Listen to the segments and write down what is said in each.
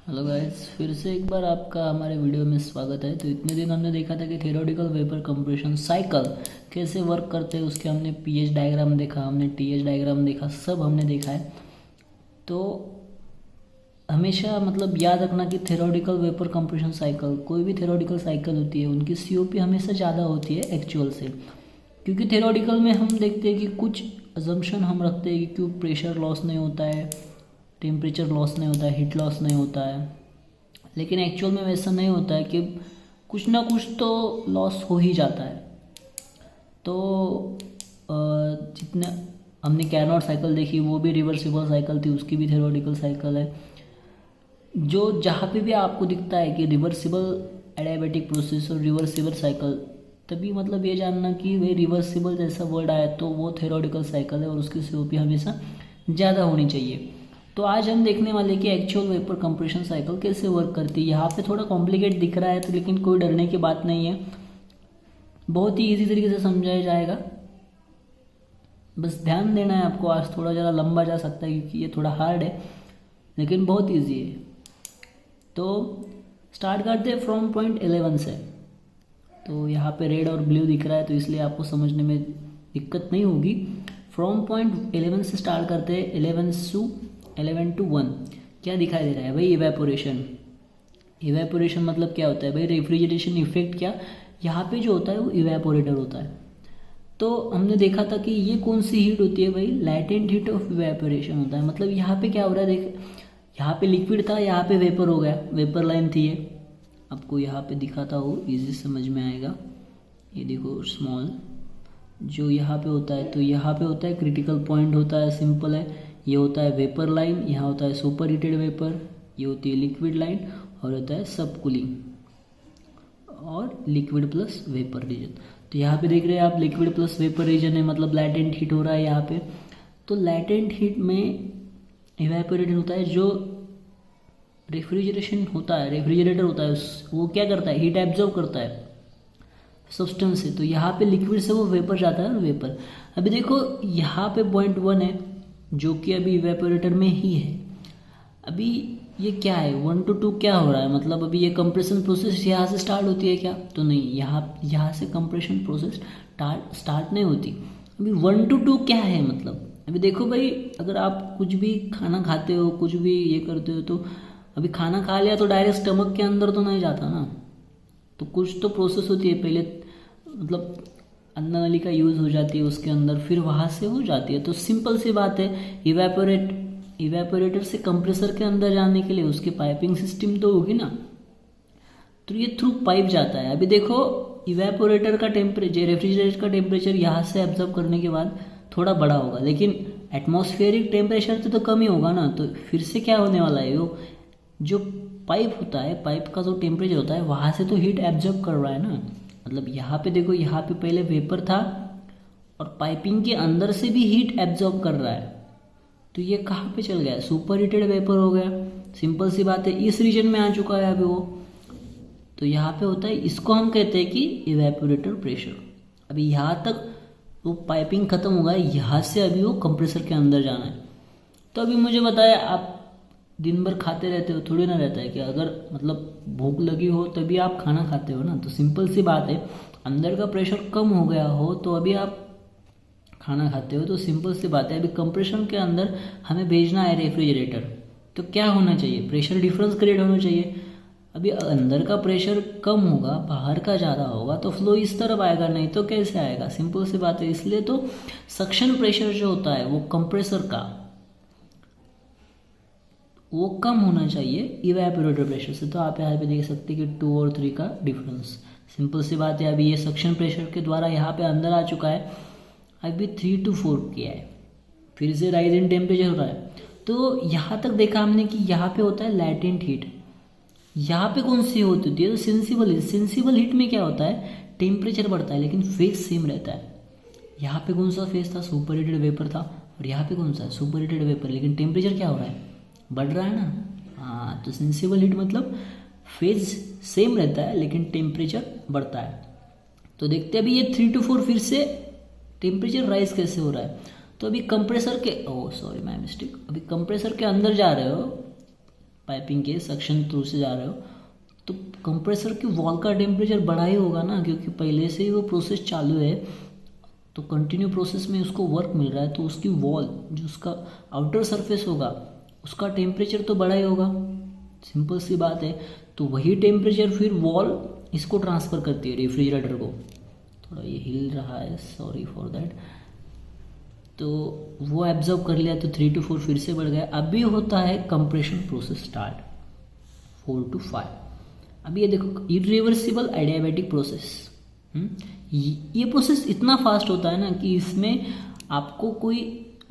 Hello guys, फिर से एक बार आपका हमारे वीडियो में स्वागत है। तो इतने दिन हमने देखा था कि थ्योरेटिकल वेपर कंप्रेशन साइकिल कैसे वर्क करते हैं, उसके हमने पीएच डायग्राम देखा, हमने टीएच डायग्राम देखा, सब हमने देखा है। तो हमेशा याद रखना कि थ्योरेटिकल वेपर कंप्रेशन साइकिल, कोई भी थ्योरेटिकल साइकिल होती है उनकी सीओपी हमेशा ज़्यादा होती है एक्चुअल से। क्योंकि थ्योरेटिकल में हम देखते हैं कि कुछ अजम्पशन हम रखते हैं कि क्यों प्रेशर लॉस नहीं होता है, टेम्परेचर लॉस नहीं होता है, हीट लॉस नहीं होता है। लेकिन एक्चुअल में वैसा नहीं होता है कि कुछ ना कुछ तो लॉस हो ही जाता है। तो जितने हमने कैरनॉट साइकिल देखी वो भी रिवर्सिबल साइकिल थी, उसकी भी थ्योरेटिकल साइकिल है। जो जहाँ पे भी आपको दिखता है कि रिवर्सिबल एडियाबैटिक प्रोसेस और रिवर्सिबल साइकिल, तभी ये जानना कि वही रिवर्सिबल जैसा वर्ड आया तो वो थ्योरेटिकल साइकिल है और उसकी सीओपी हमेशा ज़्यादा होनी चाहिए। तो आज हम देखने वाले कि एक्चुअल वेपर कंप्रेशन साइकिल कैसे वर्क करती है। यहाँ पे थोड़ा कॉम्प्लिकेट दिख रहा है तो लेकिन कोई डरने की बात नहीं है, बहुत ही इजी तरीके से समझाया जाएगा। बस ध्यान देना है आपको। आज थोड़ा ज़रा लंबा जा सकता है क्योंकि ये थोड़ा हार्ड है, लेकिन बहुत ईजी है। तो स्टार्ट करते हैं फ्रॉम पॉइंट 11 से। तो यहाँ पे रेड और ब्लू दिख रहा है तो इसलिए आपको समझने में दिक्कत नहीं होगी। फ्रॉम पॉइंट 11 से स्टार्ट करते हैं। 11 to 1 क्या दिखाई दे रहा है भाई? इवेपोरेशन। इवेपोरेशन मतलब क्या होता है भाई? Refrigeration effect. क्या यहाँ पे जो होता है वो इवेपोरेटर होता है। तो हमने देखा था कि ये कौन सी हीट होती है भाई? लैटेंट हीट ऑफ इवेपोरेशन होता है। यहाँ पे क्या हो रहा है देख, यहाँ पे लिक्विड था, यहाँ पे वेपर हो गया, वेपर लाइन थी ये। आपको यहाँ पे दिखाता हो, इजी समझ में आएगा। ये देखो स्मॉल जो यहाँ पे होता है, तो यहाँ पे होता है क्रिटिकल पॉइंट होता है, सिंपल है। ये होता है वेपर लाइन, यहाँ होता है सुपर हीटेड वेपर, ये होती है लिक्विड लाइन, और होता है सब कूलिंग और लिक्विड प्लस वेपर रीजन। तो यहाँ पे देख रहे हैं आप, लिक्विड प्लस वेपर रीजन है, मतलब लैटेंट हीट हो रहा है यहाँ पे। तो लैटेंट हीट में इवेपोरेटर होता है। जो रेफ्रिजरेशन होता है, रेफ्रिजरेटर होता है, वो क्या करता है? हीट एब्जॉर्ब करता है सब्सटेंस से। तो यहाँ पे लिक्विड से वो वेपर जाता है, वेपर। अभी देखो यहाँ पे पॉइंट 1 है जो कि अभी इवेपोरेटर में ही है। अभी ये क्या है? 1 to 2 क्या हो रहा है? अभी ये कंप्रेशन प्रोसेस यहाँ से स्टार्ट होती है क्या? तो नहीं, यहाँ से कंप्रेशन प्रोसेस स्टार्ट नहीं होती। अभी 1 to 2 क्या है? अभी देखो भाई, अगर आप कुछ भी खाना खाते हो, कुछ भी ये करते हो, तो अभी खाना खा लिया तो डायरेक्ट स्टमक के अंदर तो नहीं जाता ना। तो कुछ तो प्रोसेस होती है पहले, अन्न नली का यूज़ हो जाती है उसके अंदर, फिर वहाँ से हो जाती है। तो सिंपल सी बात है, इवेपोरेटर से कंप्रेसर के अंदर जाने के लिए उसकी पाइपिंग सिस्टम तो होगी ना। तो ये थ्रू पाइप जाता है। अभी देखो इवेपोरेटर का टेम्परेचर, रेफ्रिजरेटर का टेम्परेचर यहाँ से एब्जॉर्ब करने के बाद थोड़ा बड़ा होगा, लेकिन एटमॉस्फेरिक टेम्परेचर तो कम ही होगा ना। तो फिर से क्या होने वाला है? वो जो पाइप होता है, पाइप का जो टेम्परेचर होता है वहाँ से तो हीट एब्जॉर्ब कर रहा है ना। यहाँ पे देखो, यहाँ पे पहले वेपर था और पाइपिंग के अंदर से भी हीट एब्जॉर्ब कर रहा है। तो ये कहाँ पे चल गया? सुपर हीटेड वेपर हो गया। सिंपल सी बात है, इस रीजन में आ चुका है अभी वो। तो यहाँ पे होता है, इसको हम कहते हैं कि इवेपोरेटर प्रेशर। अभी यहाँ तक वो पाइपिंग खत्म हो गया, यहाँ से अभी वो कंप्रेसर के अंदर जाना है। तो अभी मुझे बताया, आप दिन भर खाते रहते हो, थोड़ी ना रहता है कि अगर भूख लगी हो तभी आप खाना खाते हो ना। तो सिंपल सी बात है, अंदर का प्रेशर कम हो गया हो तो अभी आप खाना खाते हो। तो सिंपल सी बात है, अभी कंप्रेशन के अंदर हमें भेजना है रेफ्रिजरेटर, तो क्या होना चाहिए? प्रेशर डिफरेंस क्रिएट होना चाहिए। अभी अंदर का प्रेशर कम होगा, बाहर का ज़्यादा होगा, तो फ्लो इस तरफ आएगा, नहीं तो कैसे आएगा? सिंपल सी बात है। इसलिए तो सक्शन प्रेशर जो होता है वो कंप्रेसर का, वो कम होना चाहिए इवेपोरेटर प्रेशर से। तो आप यहाँ पे देख सकते हैं कि 2 और 3 का डिफरेंस। सिंपल सी बात है, अभी ये सक्शन प्रेशर के द्वारा यहाँ पे अंदर आ चुका है, अभी 3 to 4 किया है, फिर से राइज इन टेम्परेचर हो रहा है। तो यहाँ तक देखा हमने कि यहाँ पे होता है लैटेंट हीट। यहाँ पे कौन सी होती है? तो सेंसिबल हीट। सेंसिबल हीट में क्या होता है? टेम्परेचर बढ़ता है लेकिन फेज सेम रहता है। यहाँ पे कौन सा फेज था? सुपर हीटेड वेपर था। और यहाँ पे कौन सा? सुपर हीटेड वेपर, लेकिन टेम्परेचर क्या हो रहा है? बढ़ रहा है ना। हाँ, तो सेंसिबल हीट फेज सेम रहता है लेकिन टेम्परेचर बढ़ता है। तो देखते हैं अभी ये 3 to 4 फिर से टेम्परेचर राइज कैसे हो रहा है। तो अभी कंप्रेसर के, ओह सॉरी माय मिस्टेक, अभी कंप्रेसर के अंदर जा रहे हो पाइपिंग के सक्शन थ्रू से जा रहे हो, तो कंप्रेसर की वॉल का टेम्परेचर बढ़ा ही होगा ना, क्योंकि पहले से ही वो प्रोसेस चालू है, तो कंटिन्यू प्रोसेस में उसको वर्क मिल रहा है, तो उसकी वॉल जो उसका आउटर सरफेस होगा उसका टेम्परेचर तो बढ़ा ही होगा, सिंपल सी बात है। तो वही टेम्परेचर फिर वॉल इसको ट्रांसफ़र करती है रेफ्रिजरेटर को। थोड़ा ये हिल रहा है, सॉरी फॉर दैट। तो वो एब्जॉर्ब कर लिया, तो 3 to 4 फिर से बढ़ गया। अभी होता है कंप्रेशन प्रोसेस स्टार्ट 4 to 5। अभी ये देखो इरिवर्सिबल एडियाबैटिक प्रोसेस। ये प्रोसेस इतना फास्ट होता है ना कि इसमें आपको कोई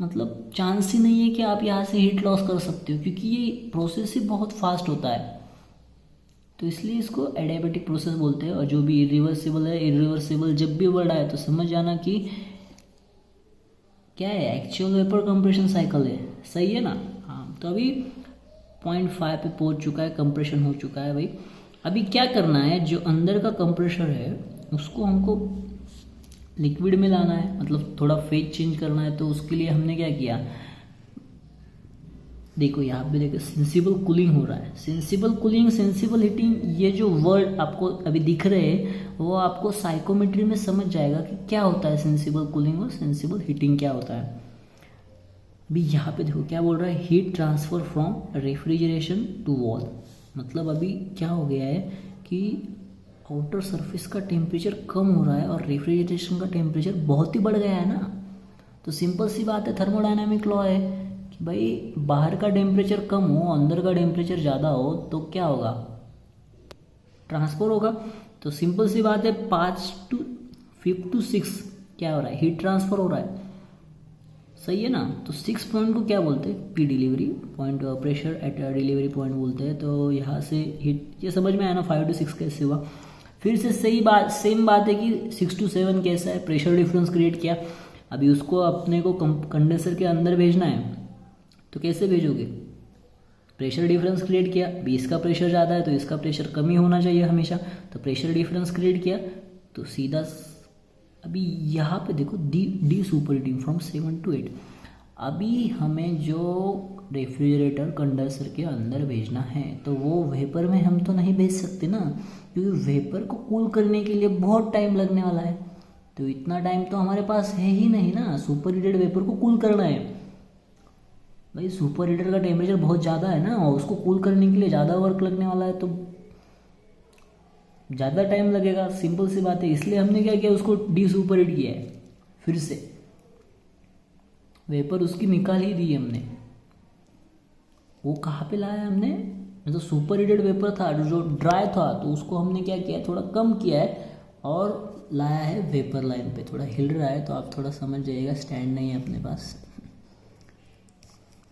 मतलब चांस ही नहीं है कि आप यहाँ से हीट लॉस कर सकते हो, क्योंकि ये प्रोसेस ही बहुत फास्ट होता है, तो इसलिए इसको एडियाबैटिक प्रोसेस बोलते हैं। और जो भी इरिवर्सिबल है, इरिवर्सिबल जब भी वर्ड आए तो समझ जाना कि क्या है, एक्चुअल वेपर कंप्रेशन साइकिल है, सही है ना। हाँ, तो अभी 0.5 पे पहुंच चुका है, कंप्रेशन हो चुका है भाई। अभी क्या करना है, जो अंदर का कंप्रेसर है उसको हमको लिक्विड में लाना है, मतलब थोड़ा फेज चेंज करना है। तो उसके लिए हमने क्या किया, देखो यहाँ पे देखो सेंसिबल कूलिंग हो रहा है। सेंसिबल कूलिंग, सेंसिबल हीटिंग, ये जो वर्ड आपको अभी दिख रहे हैं वो आपको साइकोमेट्री में समझ जाएगा कि क्या होता है सेंसिबल कूलिंग और सेंसिबल हीटिंग क्या होता है। अभी यहाँ पे देखो क्या बोल रहा है, heat transfer from refrigeration to wall. मतलब अभी क्या हो गया है कि आउटर सरफेस का टेम्परेचर कम हो रहा है और रेफ्रिजरेशन का टेम्परेचर बहुत ही बढ़ गया है ना। तो सिंपल सी बात है, थर्मोडायनामिक लॉ है कि भाई बाहर का टेम्परेचर कम हो, अंदर का टेम्परेचर ज़्यादा हो, तो क्या होगा, ट्रांसफर होगा। तो सिंपल सी बात है, 5 to 6 क्या हो रहा है, हीट ट्रांसफर हो रहा है, सही है ना। तो 6 पॉइंट को क्या बोलते हैं, P delivery point, pressure at delivery point बोलते हैं। तो यहाँ से हीट, ये समझ में आया ना 5 to 6 कैसे हुआ। फिर से सेम बात है कि 6 to 7 कैसा है, प्रेशर डिफरेंस क्रिएट किया। अभी उसको अपने को कंडेंसर के अंदर भेजना है, तो कैसे भेजोगे, प्रेशर डिफरेंस क्रिएट किया। अभी इसका प्रेशर ज़्यादा है तो इसका प्रेशर कम ही होना चाहिए हमेशा, तो प्रेशर डिफरेंस क्रिएट किया तो सीधा। अभी यहाँ पे देखो D super heating from 7 to 8। अभी हमें जो रेफ्रिजरेटर कंडेंसर के अंदर भेजना है तो वो वेपर में हम तो नहीं भेज सकते ना, क्योंकि वेपर को कूल करने के लिए बहुत टाइम लगने वाला है। तो इतना टाइम तो हमारे पास है ही नहीं ना, सुपर हीटेड वेपर को कूल करना है भाई। सुपर हीटर का टेम्परेचर बहुत ज़्यादा है ना, और उसको कूल करने के लिए ज़्यादा वर्क लगने वाला है, तो ज़्यादा टाइम लगेगा, सिंपल सी बात है। इसलिए हमने क्या किया, उसको डी सुपर हीट किया है, फिर से वेपर उसकी निकाल ही दी हमने। वो कहाँ पे लाया हमने, मतलब सुपर हीटेड वेपर था जो ड्राई था, तो उसको हमने क्या किया, थोड़ा कम किया है और लाया है वेपर लाइन पे। थोड़ा हिल रहा है तो आप थोड़ा समझ जाइएगा, स्टैंड नहीं है अपने पास।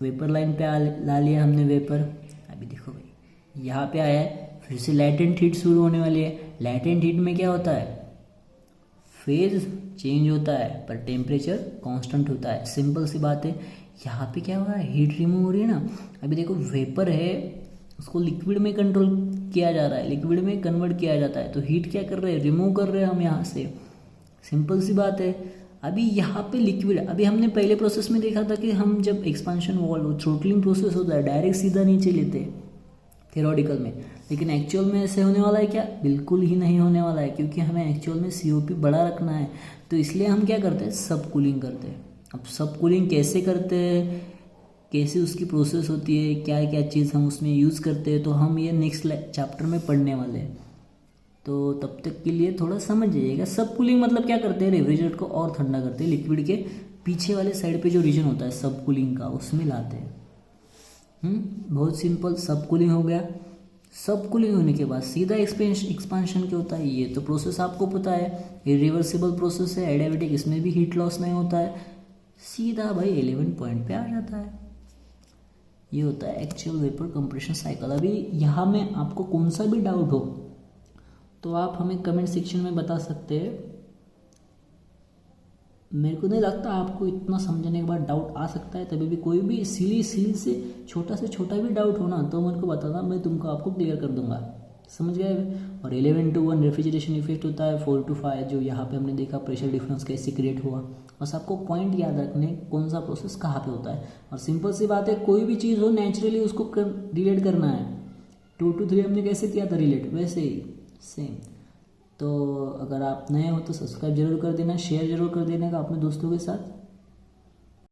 वेपर लाइन पे ला लिया हमने वेपर। अभी देखो भाई यहाँ पे आया है, फिर से लैटेंट हीट शुरू होने वाली है। लैटेंट हीट में क्या होता है, फेज चेंज होता है पर टेम्परेचर कांस्टेंट होता है, सिंपल सी बात है। यहाँ पे क्या हो रहा है, हीट रिमूव हो रही है ना। अभी देखो वेपर है, उसको लिक्विड में कंट्रोल किया जा रहा है, लिक्विड में कन्वर्ट किया जाता है, तो हीट क्या कर रहे हैं, रिमूव कर रहे हैं हम यहाँ से, सिंपल सी बात है। अभी यहाँ पे लिक्विड, अभी हमने पहले प्रोसेस में देखा था कि हम जब एक्सपांशन वॉल्व थ्रोटलिंग प्रोसेस होता है डायरेक्ट सीधा नीचे लेते हैं थ्योरेटिकल में, लेकिन एक्चुअल में ऐसे होने वाला है क्या, बिल्कुल ही नहीं होने वाला है, क्योंकि हमें एक्चुअल में COP बड़ा रखना है। तो इसलिए हम क्या करते हैं, सब कूलिंग करते हैं। अब सब कूलिंग कैसे करते हैं, कैसे उसकी प्रोसेस होती है, क्या क्या चीज़ हम उसमें यूज़ करते हैं, तो हम ये नेक्स्ट चैप्टर में पढ़ने वाले हैं। तो तब तक के लिए थोड़ा समझ जाइएगा। सब कूलिंग मतलब क्या करते हैं, रेफ्रिजरेटर को और ठंडा करते हैं, लिक्विड के पीछे वाले साइड पे जो रीजन होता है सब कूलिंग का, उसमें लाते हैं। बहुत सिंपल, सब कूलिंग हो गया। सब कूलिंग होने के बाद सीधा एक्सपांशन क्या होता है, ये तो प्रोसेस आपको पता है, इरिवर्सिबल प्रोसेस है, एडियाबैटिक, इसमें भी हीट लॉस नहीं होता है, सीधा भाई 11 पॉइंट पे आ जाता है। ये होता है एक्चुअल वेपर कंप्रेशन साइकिल। अभी यहाँ में आपको कौन सा भी डाउट हो तो आप हमें कमेंट सेक्शन में बता सकते हैं। मेरे को नहीं लगता आपको इतना समझने के बाद डाउट आ सकता है, तभी भी कोई भी सिली से छोटा भी डाउट हो ना तो मेरे को बताना, मैं तुमको आपको क्लियर कर दूंगा, समझ गए। और 11:1 रेफ्रिजरेशन इफेक्ट होता है, 4-5 जो यहाँ पे हमने देखा प्रेशर डिफरेंस कैसे क्रिएट हुआ। बस आपको पॉइंट याद रखने कौन सा प्रोसेस कहाँ पे होता है। और सिंपल सी बात है, कोई भी चीज़ हो नेचुरली उसको रिलेट करना है। 2 to 3 हमने कैसे किया था रिलेट, वैसे ही सेम। तो अगर आप नए हो तो सब्सक्राइब जरूर कर देना, शेयर जरूर कर देना अपने दोस्तों के साथ।